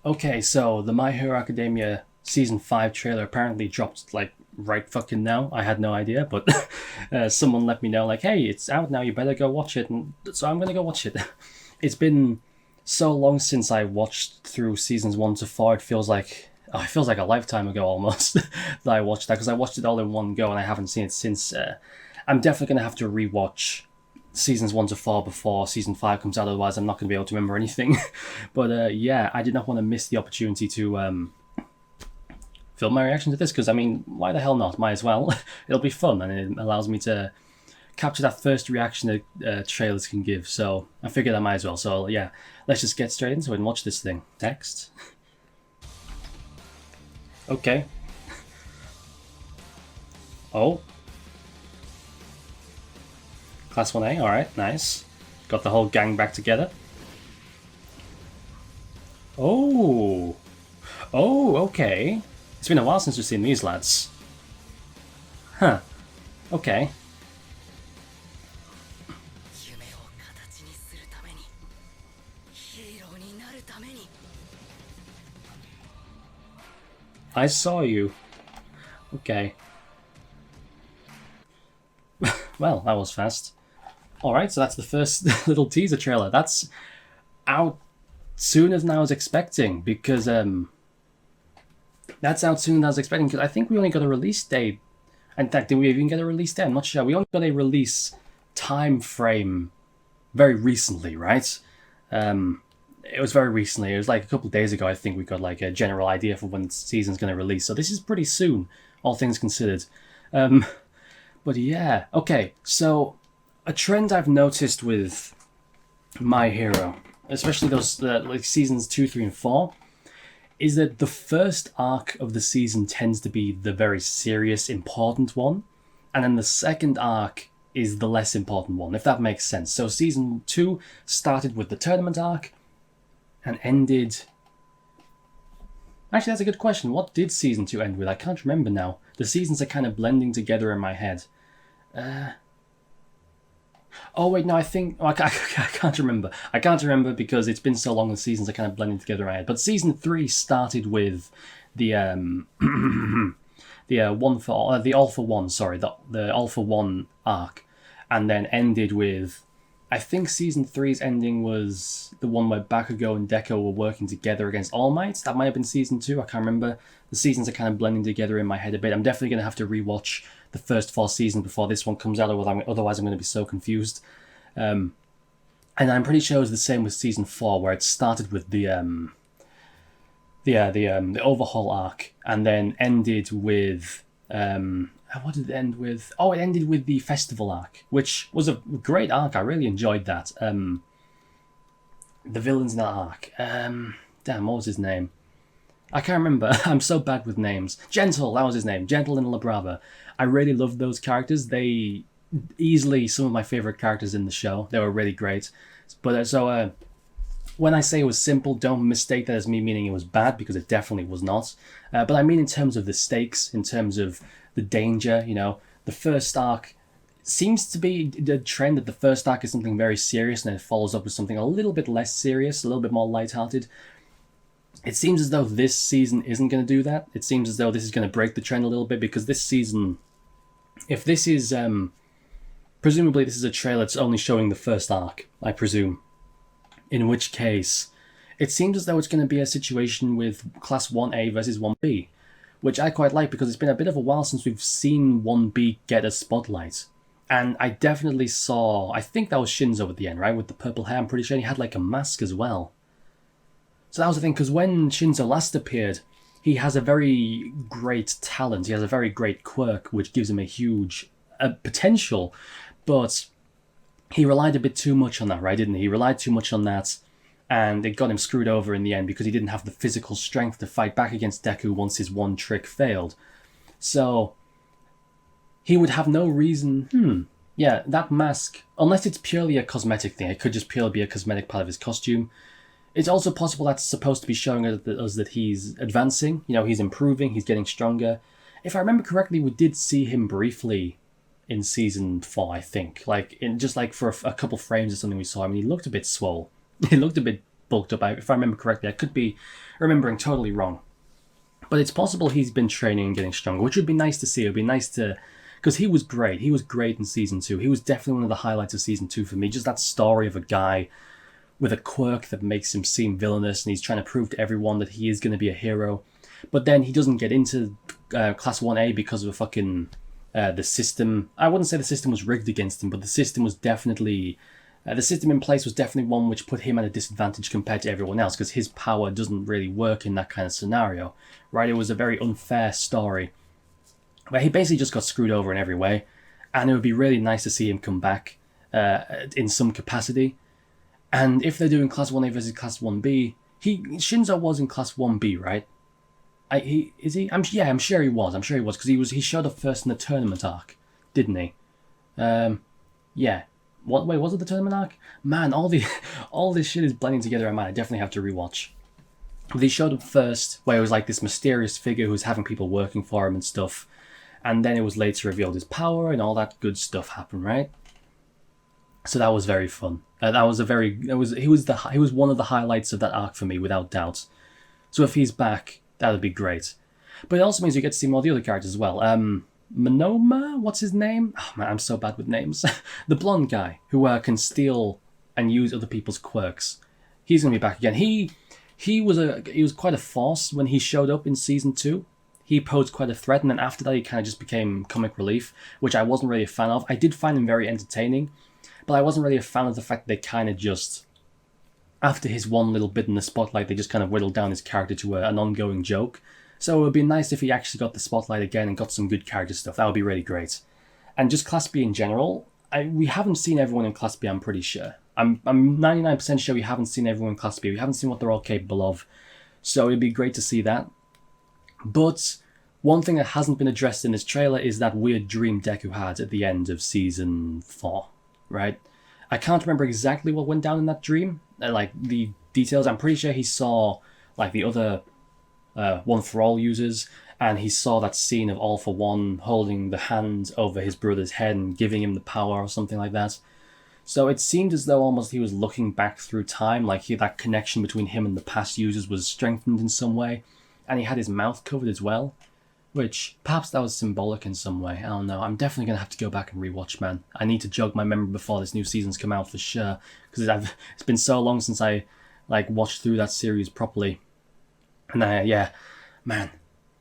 Okay, so the My Hero Academia season 5 trailer apparently dropped like right fucking now. I had no idea, but someone let me know like, hey, it's out now. You better go watch it. And so I'm gonna go watch it. It's been so long since I watched through seasons 1 to 4. It feels like a lifetime ago almost that I watched that because I watched it all in one go and I haven't seen it since. I'm definitely gonna have to rewatch seasons 1 to 4 before season 5 comes out, otherwise I'm not going to be able to remember anything. But yeah, I did not want to miss the opportunity to film my reaction to this, because I mean, why the hell not? Might as well. It'll be fun and it allows me to capture that first reaction that trailers can give, so I figured I might as well. So yeah, let's just get straight into it and watch this thing. Text. Okay. Oh, Class 1A, alright, nice. Got the whole gang back together. Oh! Oh, okay. It's been a while since we've seen these lads. Huh. Okay. I saw you. Okay. Well, that was fast. Alright, so that's the first little teaser trailer. That's out sooner than I was expecting, because that's out sooner than I was expecting, because I think we only got a release date. In fact, did we even get a release date? I'm not sure. We only got a release time frame very recently, right? It was very recently. It was like a couple of days ago, I think we got like a general idea for when the season's going to release. So this is pretty soon, all things considered. But yeah, okay, so a trend I've noticed with My Hero, especially those like seasons 2, 3, and 4, is that the first arc of the season tends to be the very serious, important one, and then the second arc is the less important one, if that makes sense. So season 2 started with the tournament arc and ended... Actually, that's a good question. What did season 2 end with? I can't remember now. The seasons are kind of blending together in my head. Oh wait, no, I think... Oh, I can't remember. I can't remember because it's been so long the seasons are kind of blending together in my head. But season 3 started with the the All for One, sorry, the All for One arc, and then ended with... I think season 3's ending was the one where Bakugo and Deko were working together against All Might. That might have been season 2, I can't remember. The seasons are kind of blending together in my head a bit. I'm definitely going to have to rewatch the first 4 seasons before this one comes out, otherwise I'm going to be so confused. And I'm pretty sure it was the same with season 4, where it started with the overhaul arc, and then ended with... what did it end with? Oh, it ended with the festival arc, which was a great arc. I really enjoyed that. The villains in that arc. Damn, what was his name? I can't remember. I'm so bad with names. Gentle, that was his name. Gentle and La Brava. I really loved those characters. They easily some of my favorite characters in the show. They were really great. But when I say it was simple, don't mistake that as me meaning it was bad, because it definitely was not. But I mean in terms of the stakes, in terms of the danger, you know, the first arc seems to be the trend that the first arc is something very serious and then it follows up with something a little bit less serious, a little bit more lighthearted. It seems as though this season isn't going to do that. It seems as though this is going to break the trend a little bit, because this season, if this is, presumably this is a trailer that's only showing the first arc, I presume. In which case, it seems as though it's going to be a situation with Class 1A versus 1B, which I quite like, because it's been a bit of a while since we've seen 1B get a spotlight. And I definitely saw, I think that was Shinzo at the end, right? With the purple hair, I'm pretty sure he had like a mask as well. So that was the thing, because when Shinzo last appeared, he has a very great talent. He has a very great quirk, which gives him a huge potential. But he relied a bit too much on that, right, didn't he? He relied too much on that, and it got him screwed over in the end, because he didn't have the physical strength to fight back against Deku once his one trick failed. So he would have no reason... Yeah, that mask, unless it's purely a cosmetic thing, it could just purely be a cosmetic part of his costume. It's also possible that's supposed to be showing us that he's advancing, you know, he's improving, he's getting stronger. If I remember correctly, we did see him briefly in season 4, I think. Like, in just like for a couple frames or something we saw him, and he looked a bit swole. He looked a bit bulked up. If I remember correctly, I could be remembering totally wrong. But it's possible he's been training and getting stronger, which would be nice to see. It would be nice to... Because he was great. He was great in Season 2. He was definitely one of the highlights of Season 2 for me. Just that story of a guy with a quirk that makes him seem villainous, and he's trying to prove to everyone that he is going to be a hero. But then he doesn't get into Class 1A because of a fucking... the system... I wouldn't say the system was rigged against him, but the system was definitely... the system in place was definitely one which put him at a disadvantage compared to everyone else, because his power doesn't really work in that kind of scenario, right? It was a very unfair story, where he basically just got screwed over in every way, and it would be really nice to see him come back in some capacity. And if they're doing Class 1A versus Class 1B, Shinzo was in Class 1B, right? Is he? I'm sure he was. I'm sure he was, because he showed up first in the tournament arc, didn't he? Yeah. Wait, was it the tournament arc? Man, all this shit is blending together. I definitely have to rewatch. But he showed up first, where it was like this mysterious figure who was having people working for him and stuff, and then it was later revealed his power and all that good stuff happened, right? So that was very fun. He was one of the highlights of that arc for me, without doubt. So if he's back, that would be great. But it also means you get to see more of the other characters as well. Monoma? What's his name? Oh man, I'm so bad with names. The blonde guy who can steal and use other people's quirks. He's going to be back again. He was quite a force when he showed up in Season 2. He posed quite a threat, and then after that he kind of just became comic relief, which I wasn't really a fan of. I did find him very entertaining, but I wasn't really a fan of the fact that they kind of just... After his one little bit in the spotlight, they just kind of whittled down his character to an ongoing joke. So it would be nice if he actually got the spotlight again and got some good character stuff. That would be really great. And just Class B in general, we haven't seen everyone in Class B, I'm pretty sure. I'm 99% sure we haven't seen everyone in Class B. We haven't seen what they're all capable of. So it'd be great to see that. But one thing that hasn't been addressed in this trailer is that weird dream Deku had at the end of Season 4, right? I can't remember exactly what went down in that dream, like the details. I'm pretty sure he saw like the other One for All users, and he saw that scene of All for One holding the hand over his brother's head and giving him the power or something like that. So it seemed as though almost he was looking back through time, like that connection between him and the past users was strengthened in some way, and he had his mouth covered as well, which perhaps that was symbolic in some way. I don't know. I'm definitely going to have to go back and rewatch, man. I need to jog my memory before this new season's come out for sure, because it's been so long since I watched through that series properly. And yeah, man.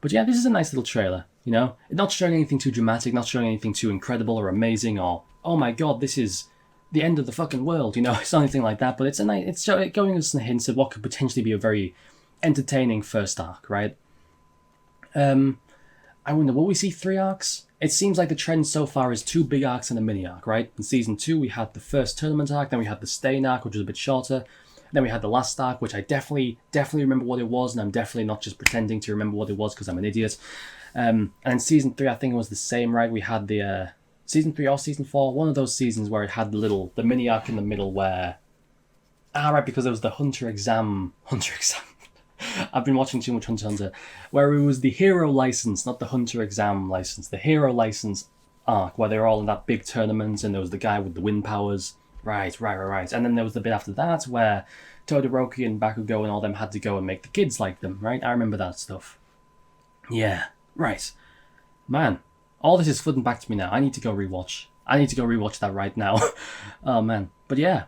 But yeah, this is a nice little trailer, you know? Not showing anything too dramatic, not showing anything too incredible or amazing, or, oh my god, this is the end of the fucking world, you know? It's not anything like that, but it's going us some hints of what could potentially be a very entertaining first arc, right? I wonder, will we see 3 arcs? It seems like the trend so far is 2 big arcs and a mini arc, right? In Season 2, we had the first tournament arc, then we had the Stain arc, which was a bit shorter. Then we had the last arc, which I definitely remember what it was, and I'm definitely not just pretending to remember what it was because I'm an idiot. And in Season 3, I think it was the same, right? We had the Season 3 or Season 4, one of those seasons where it had the mini arc in the middle where... right, because there was the Hunter exam. I've been watching too much Hunter x Hunter. Where it was the hero license, not the Hunter exam license. The hero license arc, where they were all in that big tournament, and there was the guy with the wind powers. Right. And then there was the bit after that where Todoroki and Bakugo and all them had to go and make the kids like them, right? I remember that stuff. Yeah, right. Man, all this is flooding back to me now. I need to go rewatch that right now. Oh, man. But yeah.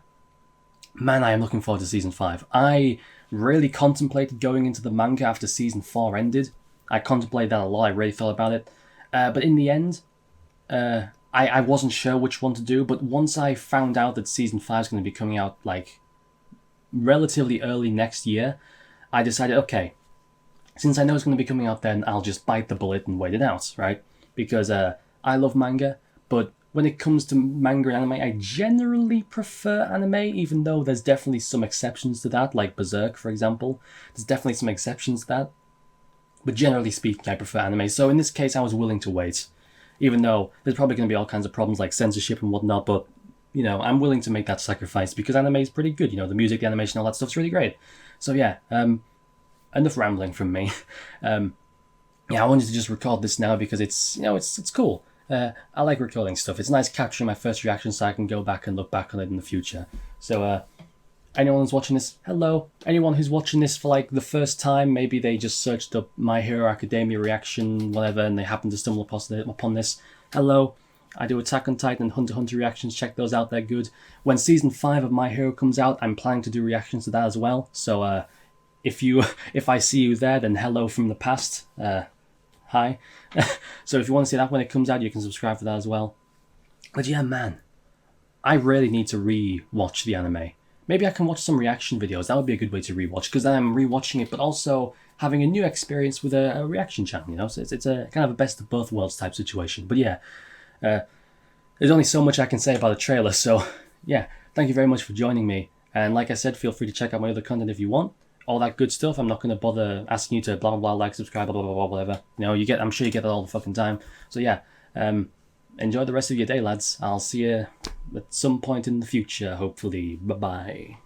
Man, I am looking forward to Season 5. I really contemplated going into the manga after Season 4 ended. I contemplated that a lot. I really thought about it. But in the end... I wasn't sure which one to do, but once I found out that Season 5 is going to be coming out, like, relatively early next year, I decided, okay, since I know it's going to be coming out then, I'll just bite the bullet and wait it out, right? Because I love manga, but when it comes to manga and anime, I generally prefer anime, even though there's definitely some exceptions to that, like Berserk, for example. There's definitely some exceptions to that. But generally speaking, I prefer anime, so in this case, I was willing to wait. Even though there's probably going to be all kinds of problems like censorship and whatnot, but, you know, I'm willing to make that sacrifice because anime is pretty good. You know, the music, the animation, all that stuff's really great. So yeah, enough rambling from me. Yeah, I wanted to just record this now because it's, you know, it's cool. I like recording stuff. It's nice capturing my first reaction so I can go back and look back on it in the future. So Anyone who's watching this, hello. Anyone who's watching this for like the first time, maybe they just searched up My Hero Academia reaction, whatever, and they happen to stumble upon this. Hello. I do Attack on Titan and Hunter x Hunter reactions. Check those out, they're good. When season 5 of My Hero comes out, I'm planning to do reactions to that as well. So if I see you there, then hello from the past. Hi. So if you want to see that when it comes out, you can subscribe for that as well. But yeah, man, I really need to re-watch the anime. Maybe I can watch some reaction videos. That would be a good way to rewatch, because then I'm rewatching it, but also having a new experience with a reaction channel. You know, so it's a kind of a best of both worlds type situation. But yeah, there's only so much I can say about the trailer. So yeah, thank you very much for joining me. And like I said, feel free to check out my other content if you want. All that good stuff. I'm not going to bother asking you to blah blah blah, like, subscribe, blah blah blah, whatever. You know, I'm sure you get that all the fucking time. So yeah, enjoy the rest of your day, lads. I'll see you at some point in the future, hopefully. Bye-bye.